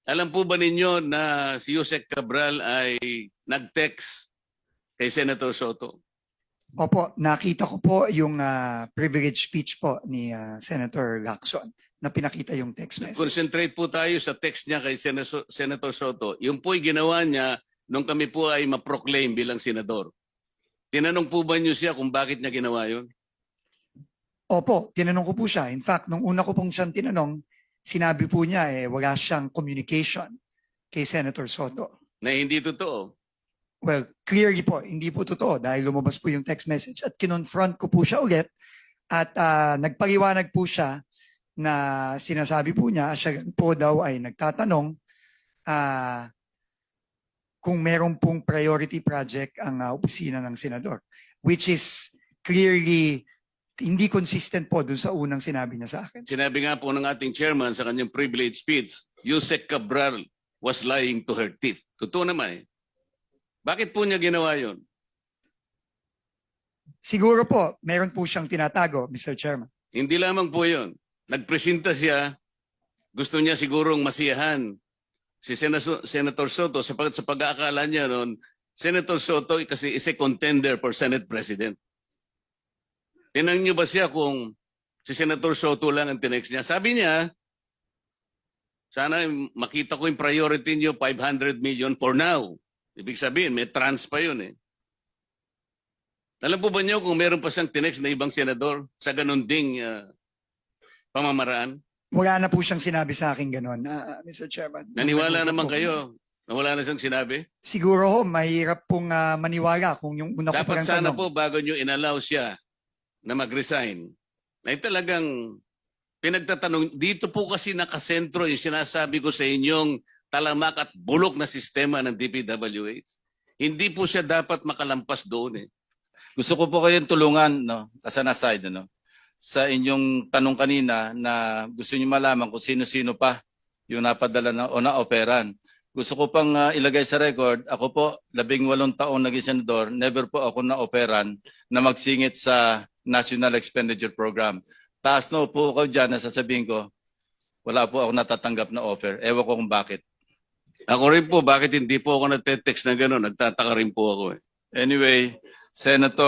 Alam po ba ninyo na si Yusek Cabral ay nag-text kay Senator Soto? Opo, nakita ko po yung privilege speech po ni Senator Lacson na pinakita yung text message. Concentrate po tayo sa text niya kay Senator Soto. Yung po'y ginawa niya nung kami po ay ma-proclaim bilang senador. Tinanong po ba niyo siya kung bakit niya ginawa yun? Opo, tinanong ko po siya. In fact, nung una ko pong siyang tinanong, sinabi po niya wala siyang communication kay Senator Soto. Na hindi totoo. Well, clearly po, hindi po totoo dahil lumabas po yung text message at kinonfront ko po siya ulit at nagpaliwanag po siya na sinasabi po niya, siya po daw ay nagtatanong kung meron pong priority project ang opisina ng senador, which is clearly hindi consistent po dun sa unang sinabi niya sa akin. Sinabi nga po ng ating chairman sa kanyang privilege speech, Yusek Cabral was lying to her teeth. Totoo naman eh. Bakit po niya ginawa yun? Siguro po, meron po siyang tinatago, Mr. Chairman. Hindi lamang po yun. Nagpresenta siya, gusto niya sigurong masiyahan si Senator Soto sa pag-aakala niya noon, Senator Soto kasi is a contender for Senate President. Tinanong niyo ba siya kung si Senator Soto lang ang tinext niya? Sabi niya, sana makita ko yung priority niyo, 500 million for now. Ibig sabihin, may trans pa yun eh. Alam po ba niyo kung meron pa siyang tinext na ibang senador sa ganun ding pamamaraan? Wala na po siyang sinabi sa akin ganun, Mr. Chairman. Naniwala naman kayo na wala na siyang sinabi? Siguro ho, mahirap pong maniwala kung yung una ko Dapat parang sana tanong. po bago niyo inallow siya na mag-resign, ay talagang pinagtatanong, dito po kasi nakasentro yung sinasabi ko sa inyong talamak at bulok na sistema ng DPWH. Hindi po siya dapat makalampas doon eh. Gusto ko po kayong tulungan, no, as an aside, no, sa inyong tanong kanina na gusto niyo malaman kung sino-sino pa yung napadala na, o na-operan. Gusto ko pang ilagay sa record, ako po, 18 taon naging senador, never po ako na-operan na magsingit sa National Expenditure Program. Taas na po ako dyan na sasabihin ko, wala po ako natatanggap na offer. Ewan ko kung bakit. Ako rin po, bakit hindi po ako nagte-text na gano'n? Nagtataka rin po ako eh. Anyway, Senator